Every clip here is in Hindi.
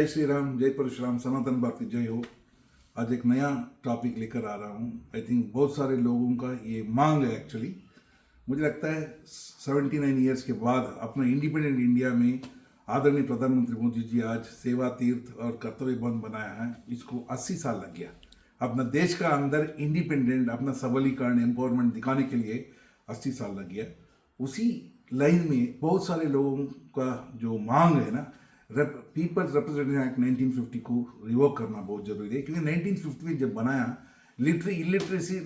जय श्री राम, जय परशुराम, सनातन भारती जय हो। आज एक नया टॉपिक लेकर आ रहा हूँ। आई थिंक बहुत सारे लोगों का ये मांग है। एक्चुअली मुझे लगता है 79 ईयर्स के बाद अपना इंडिपेंडेंट इंडिया में आदरणीय प्रधानमंत्री मोदी जी आज सेवा तीर्थ और कर्तव्य बंद बनाया है। इसको 80 साल लग गया। अपना देश का अंदर इंडिपेंडेंट अपना सबलीकरण एम्पावरमेंट दिखाने के लिए 80 साल लग गया। उसी लाइन में बहुत सारे लोगों का जो मांग है ना, पीपल्स रिप्रेजेंटेशन एक्ट 1950 को रिवोक करना बहुत जरूरी है, क्योंकि 1950 में जब बनाया लिटरेसी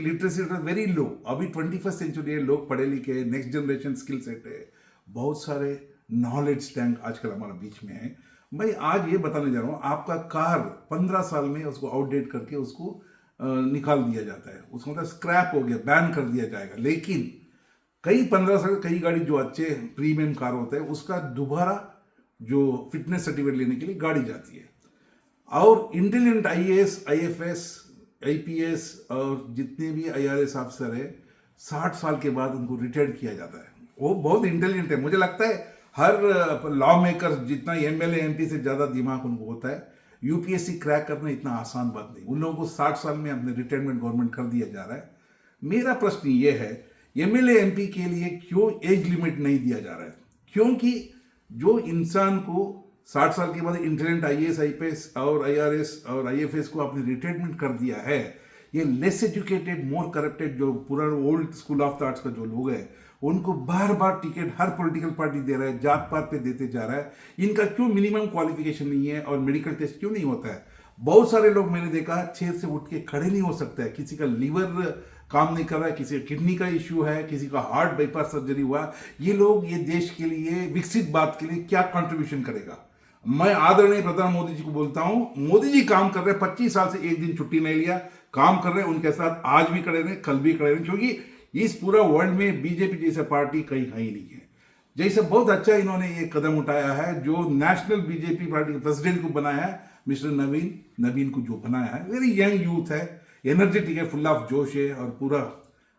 वेरी लो। अभी 21st सेंचुरी है, लोग पढ़े लिखे, नेक्स्ट जनरेशन स्किल सेट है, बहुत सारे नॉलेज टैंक आजकल हमारे बीच में है। भाई आज ये बताने जा रहा हूँ, आपका कार 15 साल में उसको आउटडेट करके उसको निकाल दिया जाता है, उसको मतलब स्क्रैप हो गया, बैन कर दिया जाएगा। लेकिन कई 15 साल कई गाड़ी जो अच्छे प्रीमियम कार होता है उसका दोबारा जो फिटनेस सर्टिफिकेट लेने के लिए गाड़ी जाती है। और इंटेलिजेंट आईएएस, आईएफएस, आईपीएस और जितने भी आईआरएस अफसर है 60 साल के बाद उनको रिटायर्ड किया जाता है। वो बहुत इंटेलिजेंट है। मुझे लगता है हर लॉ मेकर जितना एमएलए एमपी से ज़्यादा दिमाग उनको होता है। यूपीएससी क्रैक करना इतना आसान बात नहीं। उन लोगों को 60 साल में अपने रिटायरमेंट गवर्नमेंट कर दिया जा रहा है। मेरा प्रश्न ये है, एमएलए एमपी के लिए क्यों एज लिमिट नहीं दिया जा रहा है? क्योंकि जो इंसान को 60 साल के बाद इंटेलिजेंट आईएएस, आईपीएस और आईआरएस और आईएफएस को आपने रिटायरमेंट कर दिया है, ये लेस एजुकेटेड, मोर करप्टेड, जो पूरा ओल्ड स्कूल ऑफ थॉट्स का जो लोग हैं, उनको बार बार टिकट हर पॉलिटिकल पार्टी दे रहा है, जात पात पे देते जा रहा है। इनका क्यों मिनिमम क्वालिफिकेशन नहीं है और मेडिकल टेस्ट क्यों नहीं होता है? बहुत सारे लोग मैंने देखा चेयर से उठ के खड़े नहीं हो सकता है। किसी का लीवर काम नहीं कर रहा है, किसी का किडनी का इश्यू है, किसी का हार्ट बाईपास सर्जरी हुआ। ये लोग ये देश के लिए, विकसित भारत के लिए क्या कंट्रीब्यूशन करेगा? मैं आदरणीय प्रधानमंत्री मोदी जी को बोलता हूं, मोदी जी काम कर रहे हैं, 25 साल से एक दिन छुट्टी नहीं लिया, काम कर रहे हैं। उनके साथ आज भी खड़े रहे, कल भी खड़े रहे, क्योंकि इस पूरा वर्ल्ड में बीजेपी जैसा पार्टी कहीं है ही नहीं है। जैसे बहुत अच्छा इन्होंने ये कदम उठाया है, जो नेशनल बीजेपी पार्टी के प्रेसिडेंट को बनाया है, मिस्टर नवीन को जो बनाया है, वेरी यंग यूथ है, एनर्जेटिक है, फुल ऑफ जोश है और पूरा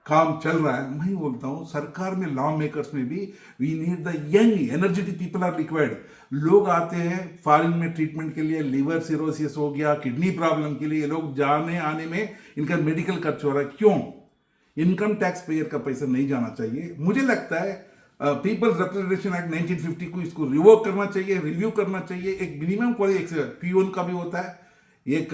काम चल रहा है। मैं बोलता हूँ सरकार में, लॉ मेकर्स में भी we need the young energetic people are required. लोग आते हैं फॉरेन में ट्रीटमेंट के लिए, लिवर सिरोसिस हो गया, किडनी प्रॉब्लम के लिए, लोग जाने आने में इनका मेडिकल खर्च हो रहा है। क्यों? इनकम टैक्स पेयर का पैसा नहीं जाना चाहिए। मुझे लगता है पीपल्स रिप्रेजेंटेशन एक्ट 1950 को इसको रिवोक करना चाहिए, रिव्यू करना चाहिए। एक मिनिमम क्वालिटी, एक पीओन का भी होता है, एक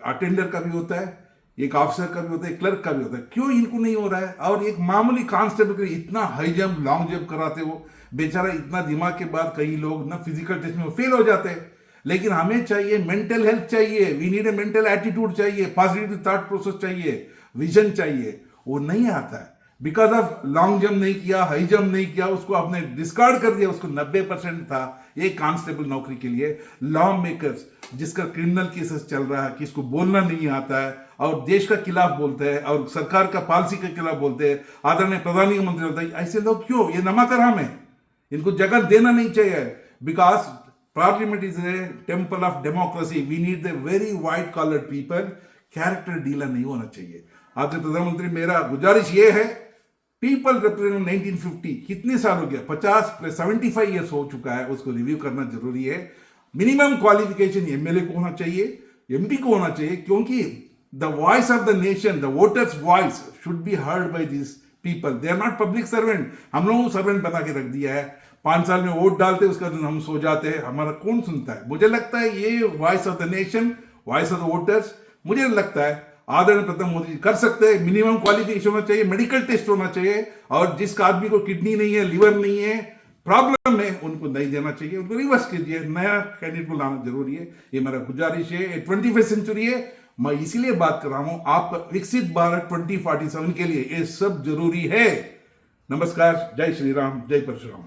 अटेंडर का भी होता है, एक ऑफिसर का भी होता है, क्लर्क का भी होता है। क्यों इनको नहीं हो रहा है? और एक मामूली कांस्टेबल के लिए इतना हाई जंप, लॉन्ग जंप कराते हो, बेचारा इतना दिमाग के बाद कई लोग ना फिजिकल टेस्ट में फेल हो जाते हैं। लेकिन हमें चाहिए मेंटल हेल्थ चाहिए, we need a mental attitude चाहिए, पॉजिटिव थॉट प्रोसेस चाहिए, विजन चाहिए। वो नहीं आता है। बिकॉज ऑफ लॉन्ग जंप नहीं किया, हाई जंप नहीं किया, उसको आपने डिस्कार्ड कर दिया। उसको 90% था एक कांस्टेबल नौकरी के लिए। लॉ मेकर्स जिसका क्रिमिनल केसेस चल रहा है, किसको बोलना नहीं आता है और देश का खिलाफ बोलते हैं और सरकार का पॉलिसी के खिलाफ बोलते हैं, आदरणीय प्रधानमंत्री बोलते हैं, ऐसे लोग क्यों? ये नमक हराम है, इनको जगह देना नहीं चाहिए। Because parliament is a temple of democracy, we need the very white collar people. Character dealer नहीं होना चाहिए। आदरणीय प्रधानमंत्री, मेरा गुजारिश ये है, पीपल रिप्रेजेंटेशन 1950 कितने साल हो गया? 50 प्लस 75 ईयर्स हो चुका है, उसको रिव्यू करना जरूरी है। मिनिमम क्वालिफिकेशन एमएलए को होना चाहिए, एमपी को होना चाहिए, क्योंकि the voice of the nation, the voters voice should be heard by this people. They are not public servant. हम लोगों को सर्वेंट बना के रख दिया है। 5 साल में वोट डालते, उसका दिन हम सो जाते हैं, हमारा कौन सुनता है? मुझे लगता है ये voice of the nation, voice of the voters, मुझे लगता है आदरणीय प्रधानमंत्री मोदी जी कर सकते हैं। मिनिमम क्वालिफिकेशन होना चाहिए, मेडिकल टेस्ट होना चाहिए, और जिस आदमी को किडनी नहीं है, लिवर नहीं है, प्रॉब्लम है, उनको नहीं देना चाहिए, उनको रिवर्स कीजिए। नया कैंडिडेट को लाना जरूरी है, ये मेरा गुजारिश है। 21st सेंचुरी है, मैं इसीलिए बात कर रहा हूं, आपका विकसित भारत 2047 के लिए ये सब जरूरी है। नमस्कार, जय श्री राम, जय परशुराम।